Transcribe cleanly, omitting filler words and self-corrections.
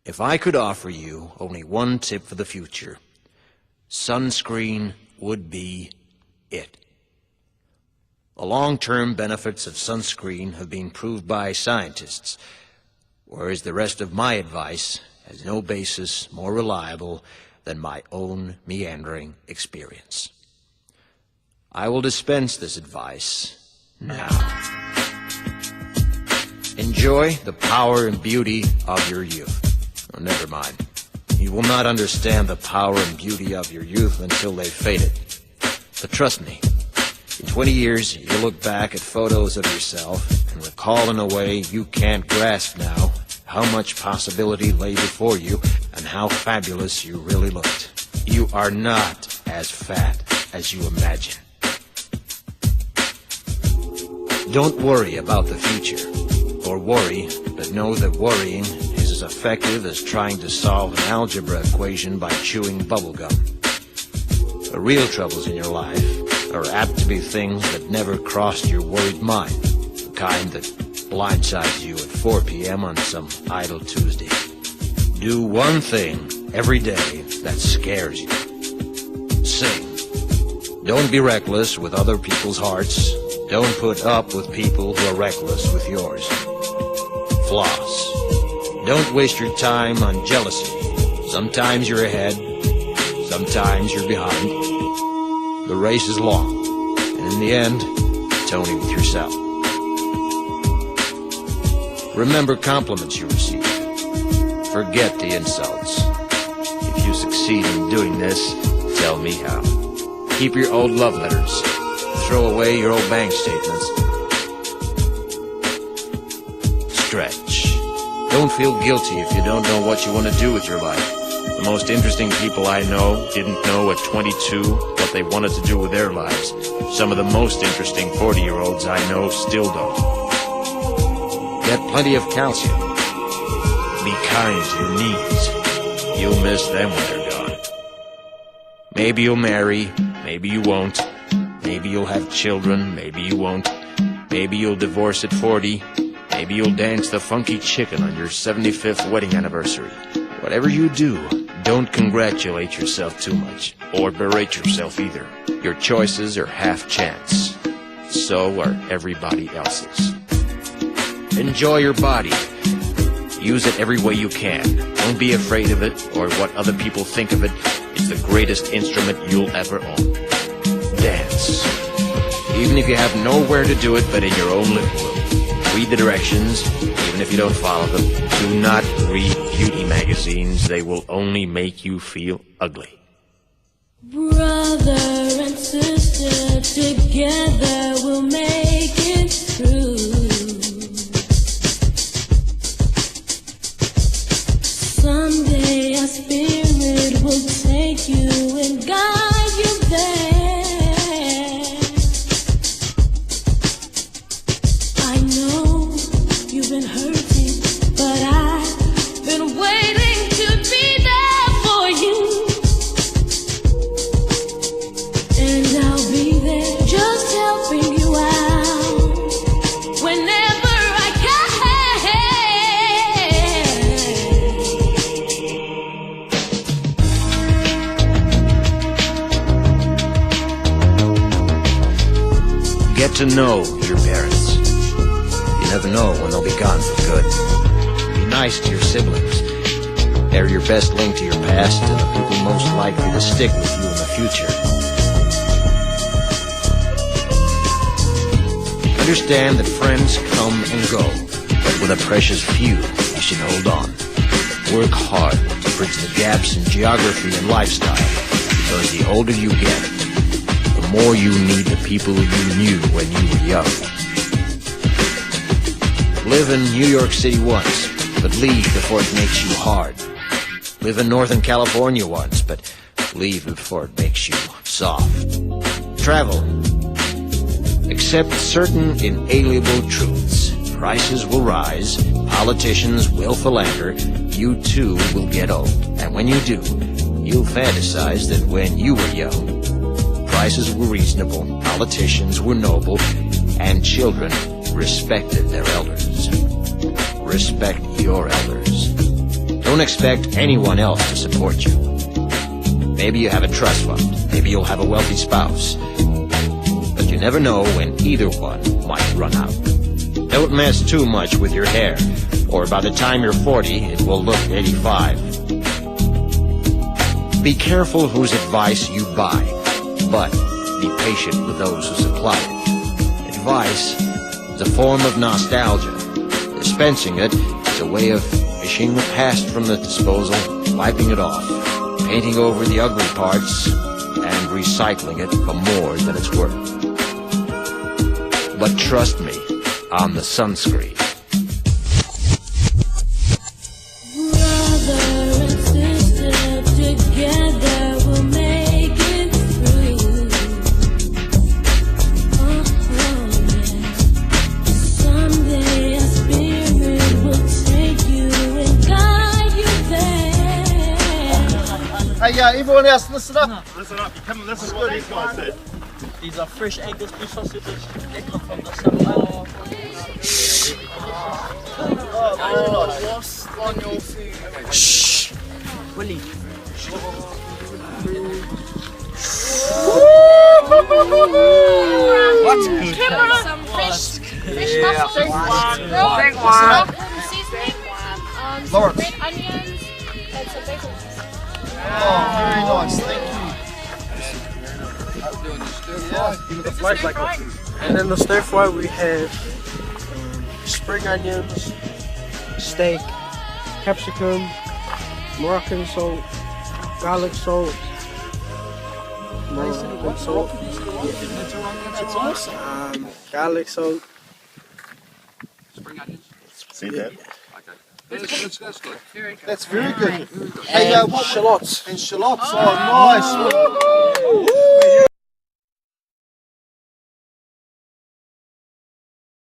If I could offer you only one tip for the future, sunscreen would be it. The long-term benefits of sunscreen have been proved by scientists, whereas the rest of my advice has no basis more reliable than my own meandering experience. I will dispense this advice now. Enjoy the power and beauty of your youth. Oh, never mind. You will not understand the power and beauty of your youth until they've faded. But trust me, in 20 years, you'll look back at photos of yourself and recall in a way you can't grasp now how much possibility lay before you and how fabulous you really looked. You are not as fat as you imagine. Don't worry about the future, or worry, but know that worrying is as effective as trying to solve an algebra equation by chewing bubblegum. The real troubles in your life are apt to be things that never crossed your worried mind, the kind that blindsides you at 4 p.m. on some idle Tuesday. Do one thing every day that scares you. Sing. Don't be reckless with other people's hearts. Don't put up with people who are reckless with yours. Floss. Don't waste your time on jealousy. Sometimes you're ahead, sometimes you're behind. The race is long, and in the end, it's only with yourself. Remember compliments you receive. Forget the insults. If you succeed in doing this, tell me how. Keep your old love letters. Throw away your old bank statements. Stretch. Don't feel guilty if you don't know what you want to do with your life. The most interesting people I know didn't know at 22 what they wanted to do with their lives. Some of the most interesting 40-year-olds I know still don't. Get plenty of calcium. Be kind to your knees. You'll miss them when they're gone. Maybe you'll marry, maybe you won't. Maybe you'll have children, maybe you won't. Maybe you'll divorce at 40. Maybe you'll dance the funky chicken on your 75th wedding anniversary. Whatever you do, don't congratulate yourself too much, or berate yourself either. Your choices are half chance. So are everybody else's. Enjoy your body. Use it every way you can. Don't be afraid of it, or what other people think of it. It's the greatest instrument you'll ever own. Dance. Even if you have nowhere to do it but in your own living room. Read the directions, even if you don't follow them. Do not read beauty magazines. They will only make you feel ugly. Brother and sister, together we'll make it through. Someday our spirit will take you and guide you there. I know you've been hurting, but I've been waiting to be there for you. And I'll be there just helping you out whenever I can. Get to know your parents. You never know when they'll be gone for good. Be nice to your siblings. They're your best link to your past and the people most likely to stick with you in the future. Understand that friends come and go, but with a precious few, you should hold on. Work hard to bridge the gaps in geography and lifestyle, because the older you get, the more you need the people you knew when you were young. Live in New York City once, but leave before it makes you hard. Live in Northern California once, but leave before it makes you soft. Travel. Accept certain inalienable truths. Prices will rise, politicians will philander, you too will get old. And when you do, you'll fantasize that when you were young, prices were reasonable, politicians were noble, and children respected their elders. Respect your elders. Don't expect anyone else to support you. Maybe you have a trust fund. Maybe you'll have a wealthy spouse. But you never know when either one might run out. Don't mess too much with your hair, or by the time you're 40, it will look 85. Be careful whose advice you buy, but be patient with those who supply it. Advice is a form of nostalgia. Dispensing it is a way of fishing the past from the disposal, wiping it off, painting over the ugly parts, and recycling it for more than it's worth. But trust me on the sunscreen. Brother and sister together we'll make it through. Yeah. Someday a spirit will take you and guide you there. Hey, everyone else, listen up. Listen up, you come and listen to what these guys said. These are fresh Angus beef sausages. They come from the summer. What's on your food? Shh. Willie. What's good? Some fish mussels, Big one. seasoning, some Lawrence. red onions, and some bacon. Oh, very nice, thank you. And then the stir fry we have spring onions, steak, capsicum, Moroccan salt, garlic salt, Moroccan salt, That's awesome. garlic salt. See that? That's very good. Hey, what? Shallots. And shallots, oh nice.